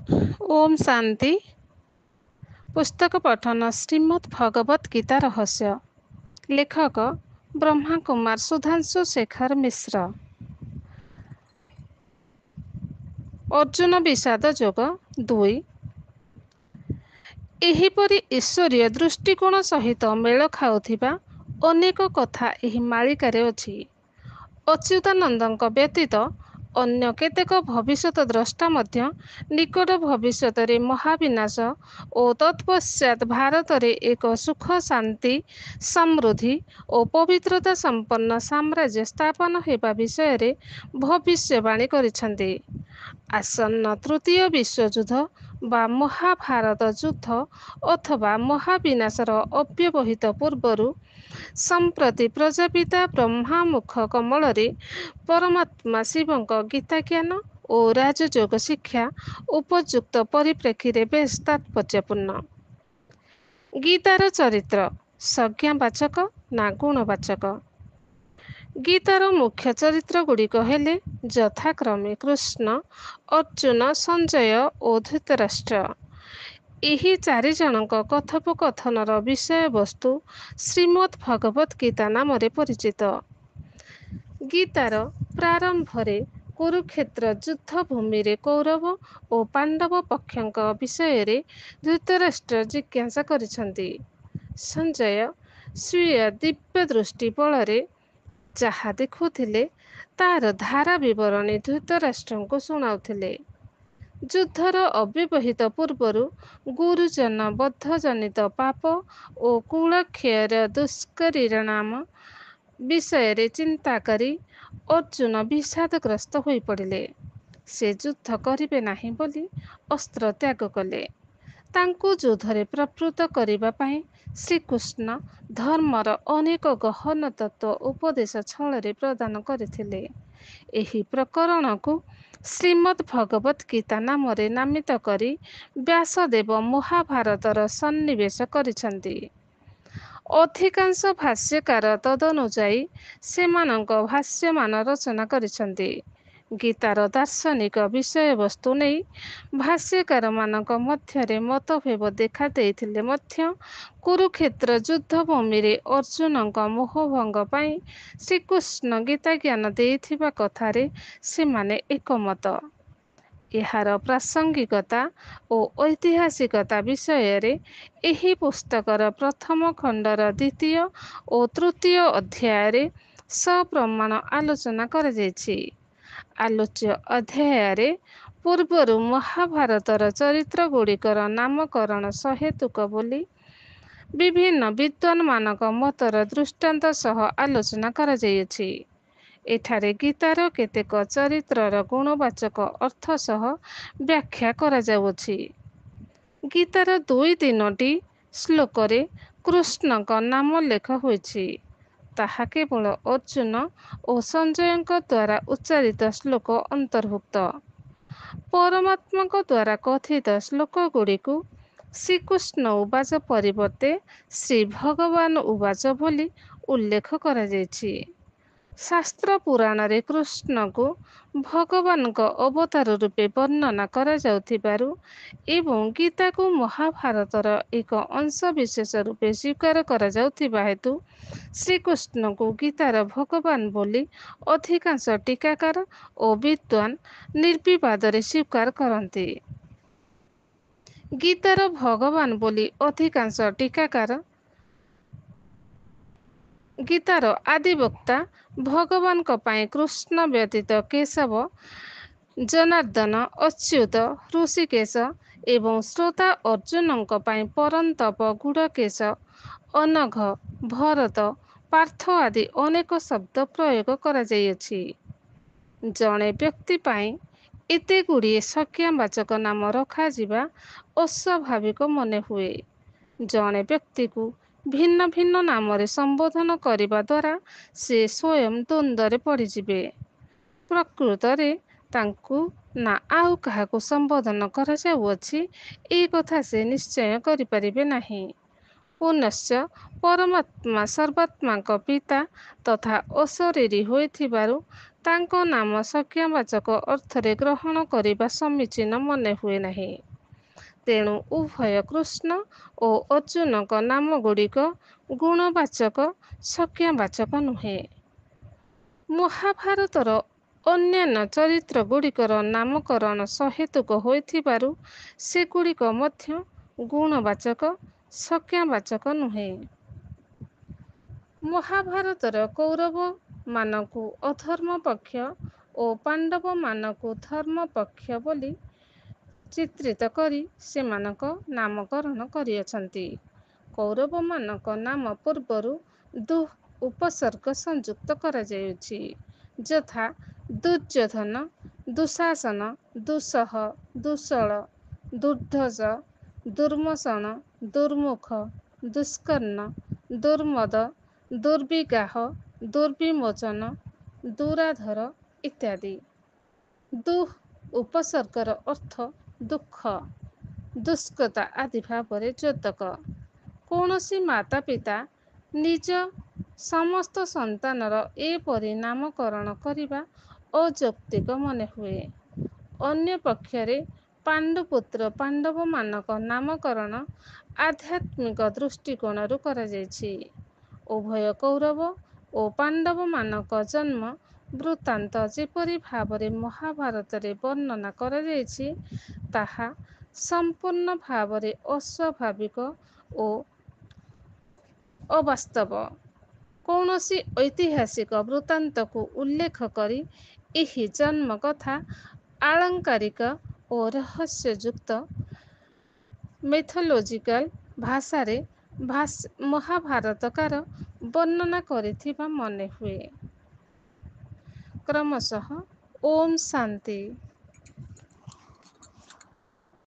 ओम शांति। पुस्तक पठन श्रीमद् भगवत गीता रहस्य। लेखक ब्रह्मा कुमार सुधांशु शेखर मिश्र। अर्जुन विषाद जोग 2। एहीपरि ईश्वरीय दृष्टिकोण सहित मेल खाउथिबा अनेक कथा एही मालिकारे अछि। अच्युतानंदଙ୍କ ବ୍ୟतीत अन्य केतेक भविष्यत द्रष्टा ମଧ୍ୟ निकट भविष्यତରେ महाविनाश ଓ ତତ୍ପଶ୍ଚାତ୍ ଭାରତରେ ଏକ ସୁଖ ଶାନ୍ତି ସମୃଦ୍ଧି ଓ ପବିତ୍ରତା ସମ୍ପନ୍ନ ସାମ୍ରାଜ୍ୟ ସ୍ଥାପନ ହେବା ବିଷୟରେ ଭବିଷ୍ୟବାଣୀ କରିଛନ୍ତି। ଆସନ୍ନ ତୃତୀୟ ବିଶ୍ୱଯୁଦ୍ଧ ବା ମହାଭାରତ ଯୁଦ୍ଧ ଅଥବା ମହାବିନାଶର ଅବ୍ୟବହିତ ପୂର୍ବରୁ ସମ୍ପ୍ରତି ପ୍ରଜାପିତା ବ୍ରହ୍ମା ମୁଖ କମଳରେ ପରମାତ୍ମା ଶିବଙ୍କ ଗୀତାଜ୍ଞାନ ଓ ରାଜଯୋଗ ଶିକ୍ଷା ଉପଯୁକ୍ତ ପରିପ୍ରେକ୍ଷୀରେ ବେଶ୍ ତାତ୍ପର୍ଯ୍ୟପୂର୍ଣ୍ଣ। ଗୀତାର ଚରିତ୍ର ସଂଜ୍ଞାବାଚକ ନା ଗୁଣବାଚକ? ଗୀତାର ମୁଖ୍ୟ ଚରିତ୍ର ଗୁଡ଼ିକ ହେଲେ ଯଥାକ୍ରମେ କୃଷ୍ଣ, ଅର୍ଜୁନ, ସଞ୍ଜୟ ଓ ଧୃତରାଷ୍ଟ୍ର। ଏହି ଚାରିଜଣଙ୍କ କଥୋପକଥନର ବିଷୟବସ୍ତୁ ଶ୍ରୀମଦ୍ ଭଗବତ ଗୀତା ନାମରେ ପରିଚିତ। ଗୀତାର ପ୍ରାରମ୍ଭରେ କୁରୁକ୍ଷେତ୍ର ଯୁଦ୍ଧ ଭୂମିରେ କୌରବ ଓ ପାଣ୍ଡବ ପକ୍ଷଙ୍କ ବିଷୟରେ ଧୃତରାଷ୍ଟ୍ର ଜିଜ୍ଞାସା କରିଛନ୍ତି। ସଞ୍ଜୟ ସ୍ୱୀୟ ଦିବ୍ୟ ଦୃଷ୍ଟି ବଳରେ ଯାହା ଦେଖୁଥିଲେ ତାର ଧାରା ବିବରଣୀ ଧୃତରାଷ୍ଟ୍ରଙ୍କୁ ଶୁଣାଉଥିଲେ। ଯୁଦ୍ଧର ଅବ୍ୟବହିତ ପୂର୍ବରୁ ଗୁରୁଜନ ବଧଜନିତ ପାପ ଓ କୁଳକ୍ଷୟର ଦୁଷ୍ପରିଣାମ ବିଷୟରେ ଚିନ୍ତା କରି ଅର୍ଜୁନ ବିଷାଦଗ୍ରସ୍ତ ହୋଇପଡ଼ିଲେ। ସେ ଯୁଦ୍ଧ କରିବେ ନାହିଁ ବୋଲି ଅସ୍ତ୍ର ତ୍ୟାଗ କଲେ। ତାଙ୍କୁ ଯୁଦ୍ଧରେ ପ୍ରବୃତ୍ତ କରିବା ପାଇଁ ଶ୍ରୀକୃଷ୍ଣ ଧର୍ମର ଅନେକ ଗହନ ତତ୍ତ୍ୱ ଉପଦେଶ ଛଳରେ ପ୍ରଦାନ କରିଥିଲେ। ଏହି ପ୍ରକରଣକୁ ଶ୍ରୀମଦ୍ ଭଗବତ ଗୀତା ନାମରେ ନାମିତ କରି ବ୍ୟାସଦେବ ମହାଭାରତର ସନ୍ନିବେଶ କରିଛନ୍ତି। ଅଧିକାଂଶ ଭାଷ୍ୟକାର ତଦନୁଯାୟୀ ସେମାନଙ୍କ ଭାଷ୍ୟମାନ ରଚନା କରିଛନ୍ତି। ଗୀତାର ଦାର୍ଶନିକ ବିଷୟବସ୍ତୁ ନେଇ ଭାଷ୍ୟକାରମାନଙ୍କ ମଧ୍ୟରେ ମତଭେଦ ଦେଖାଦେଇଥିଲେ ମଧ୍ୟ କୁରୁକ୍ଷେତ୍ର ଯୁଦ୍ଧଭୂମିରେ ଅର୍ଜୁନଙ୍କ ମୋହଭଙ୍ଗ ପାଇଁ ଶ୍ରୀକୃଷ୍ଣ ଗୀତାଜ୍ଞାନ ଦେଇଥିବା କଥାରେ ସେମାନେ ଏକମତ। ଏହାର ପ୍ରାସଙ୍ଗିକତା ଓ ଐତିହାସିକତା ବିଷୟରେ ଏହି ପୁସ୍ତକର ପ୍ରଥମ ଖଣ୍ଡର ଦ୍ୱିତୀୟ ଓ ତୃତୀୟ ଅଧ୍ୟାୟରେ ସପ୍ରମାଣ ଆଲୋଚନା କରାଯାଇଛି। ଆଲୋଚ୍ୟ ଅଧ୍ୟାୟରେ ପୂର୍ବରୁ ମହାଭାରତର ଚରିତ୍ର ଗୁଡ଼ିକର ନାମକରଣ ସହେତୁକ ବୋଲି ବିଭିନ୍ନ ବିଦ୍ୱାନମାନଙ୍କ ମତର ଦୃଷ୍ଟାନ୍ତ ସହ ଆଲୋଚନା କରାଯାଇଅଛି। ଏଠାରେ ଗୀତାର କେତେକ ଚରିତ୍ରର ଗୁଣବାଚକ ଅର୍ଥ ସହ ବ୍ୟାଖ୍ୟା କରାଯାଉଅଛି। ଗୀତାର 2-3ଟି ଶ୍ଲୋକରେ କୃଷ୍ଣଙ୍କ ନାମ ଲେଖ ହୋଇଛି। ତାହା କେବଳ ଅର୍ଜୁନ ଓ ସଞ୍ଜୟଙ୍କ ଦ୍ୱାରା ଉଚ୍ଚାରିତ ଶ୍ଲୋକ ଅନ୍ତର୍ଭୁକ୍ତ। ପରମାତ୍ମାଙ୍କ ଦ୍ୱାରା କଥିତ ଶ୍ଲୋକଗୁଡ଼ିକୁ ଶ୍ରୀକୃଷ୍ଣ ଉବାଚ ପରିବର୍ତ୍ତେ ଶ୍ରୀ ଭଗବାନ ଉବାଚ ବୋଲି ଉଲ୍ଲେଖ କରାଯାଇଛି। ଶାସ୍ତ୍ର ପୁରାଣରେ କୃଷ୍ଣଙ୍କୁ ଭଗବାନଙ୍କ ଅବତାର ରୂପେ ବର୍ଣ୍ଣନା କରାଯାଉଥିବାରୁ ଏବଂ ଗୀତାକୁ ମହାଭାରତର ଏକ ଅଂଶବିଶେଷ ରୂପେ ସ୍ୱୀକାର କରାଯାଉଥିବା ହେତୁ ଶ୍ରୀକୃଷ୍ଣଙ୍କୁ ଗୀତାର ଭଗବାନ ବୋଲି ଅଧିକାଂଶ ଟୀକାକାର ଓ ବିଦ୍ୱାନ ନିର୍ବିବାଦରେ ସ୍ୱୀକାର କରନ୍ତି। ଗୀତାର ଭଗବାନ ବୋଲି ଅଧିକାଂଶ ଟୀକାକାର ଗୀତାର ଆଦିବକ୍ତା ଭଗବାନଙ୍କ ପାଇଁ କୃଷ୍ଣ ବ୍ୟତୀତ କେଶବ, ଜନାର୍ଦ୍ଦନ, ଅଚ୍ୟୁତ, ହୃଷିକେଶ ଏବଂ ଶ୍ରୋତା ଅର୍ଜୁନଙ୍କ ପାଇଁ ପରନ୍ତପ, ଗୁଡ଼କେଶ, ଅନଘ, ଭରତ, ପାର୍ଥ ଆଦି ଅନେକ ଶବ୍ଦ ପ୍ରୟୋଗ କରାଯାଇଅଛି। ଜଣେ ବ୍ୟକ୍ତି ପାଇଁ ଏତେଗୁଡ଼ିଏ ସଂଜ୍ଞାବାଚକ ନାମ ରଖାଯିବା ଅସ୍ୱାଭାବିକ ମନେହୁଏ। ଜଣେ ବ୍ୟକ୍ତିକୁ ଭିନ୍ନ ଭିନ୍ନ ନାମରେ ସମ୍ବୋଧନ କରିବା ଦ୍ୱାରା ସେ ସ୍ୱୟଂ ଦ୍ୱନ୍ଦ୍ୱରେ ପଡ଼ିଯିବେ। ପ୍ରକୃତରେ ତାଙ୍କୁ ନା ଆଉ କାହାକୁ ସମ୍ବୋଧନ କରାଯାଉଅଛି ଏ କଥା ସେ ନିଶ୍ଚୟ କରିପାରିବେ ନାହିଁ। ପୁନଶ୍ଚ ପରମାତ୍ମା ସର୍ବାତ୍ମାଙ୍କ ପିତା ତଥା ଅଶରୀରୀ ହୋଇଥିବାରୁ ତାଙ୍କ ନାମ ସଂଜ୍ଞାବାଚକ ଅର୍ଥରେ ଗ୍ରହଣ କରିବା ସମୀଚୀନ ମନେ ହୁଏ ନାହିଁ। ତେଣୁ ଉଭୟ କୃଷ୍ଣ ଓ ଅର୍ଜୁନଙ୍କ ନାମଗୁଡ଼ିକ ଗୁଣବାଚକ ସଂଜ୍ଞାବାଚକ ନୁହେଁ। ମହାଭାରତର ଅନ୍ୟାନ୍ୟ ଚରିତ୍ରଗୁଡ଼ିକର ନାମକରଣ ସହେତୁକ ହୋଇଥିବାରୁ ସେଗୁଡ଼ିକ ମଧ୍ୟ ଗୁଣବାଚକ ସଂଜ୍ଞାବାଚକ ନୁହେଁ। ମହାଭାରତର କୌରବମାନଙ୍କୁ ଅଧର୍ମ ପକ୍ଷ ଓ ପାଣ୍ଡବମାନଙ୍କୁ ଧର୍ମ ପକ୍ଷ ବୋଲି ଚିତ୍ରିତ କରି ସେମାନଙ୍କ ନାମକରଣ କରିଅଛନ୍ତି। କୌରବମାନଙ୍କ ନାମ ପୂର୍ବରୁ ଉପସର୍ଗ ସଂଯୁକ୍ତ କରାଯାଉଛି, ଯଥା ଦୁର୍ଯ୍ୟୋଧନ, ଦୁଶାସନ, ଦୁଃସହ, ଦୁଃସଳ, ଦୁର୍ଦ୍ଧର୍ଷ, ଦୁର୍ମସଣ, ଦୁର୍ମୁଖ, ଦୁଷ୍କର୍ଣ୍ଣ, ଦୁର୍ମଦ, ଦୁର୍ବିଗାହ, ଦୁର୍ବିମୋଚନ, ଦୁରାଧର ଇତ୍ୟାଦି। ଦୁଃ ଉପସର୍ଗର ଅର୍ଥ ଦୁଃଖ, ଦୁଷ୍କତା ଆଦି ଭାବରେ ଯୋତକ। କୌଣସି ମାତାପିତା ନିଜ ସମସ୍ତ ସନ୍ତାନର ଏପରି ନାମକରଣ କରିବା ଅଯୌକ୍ତିକ ମନେ ହୁଏ। ଅନ୍ୟପକ୍ଷରେ ପାଣ୍ଡୁପୁତ୍ର ପାଣ୍ଡବମାନଙ୍କ ନାମକରଣ ଆଧ୍ୟାତ୍ମିକ ଦୃଷ୍ଟିକୋଣରୁ କରାଯାଇଛି। ଉଭୟ କୌରବ ଓ ପାଣ୍ଡବମାନଙ୍କ ଜନ୍ମ ବୃତ୍ତାନ୍ତ ଯେପରି ଭାବରେ ମହାଭାରତରେ ବର୍ଣ୍ଣନା କରାଯାଇଛି, ତାହା ସମ୍ପୂର୍ଣ୍ଣ ଭାବରେ ଅସ୍ୱାଭାବିକ ଓ ଅବାସ୍ତବ। କୌଣସି ଐତିହାସିକ ବୃତ୍ତାନ୍ତକୁ ଉଲ୍ଲେଖ କରି ଏହି ଜନ୍ମ କଥା ଆଳଙ୍କାରିକ ଓ ରହସ୍ୟଯୁକ୍ତ ମିଥୋଲୋଜିକାଲ ଭାଷାରେ ମହାଭାରତକାର ବର୍ଣ୍ଣନା କରିଥିବା ମନେ ହୁଏ। କ୍ରମଶଃ ଓମ୍ ଶାନ୍ତି।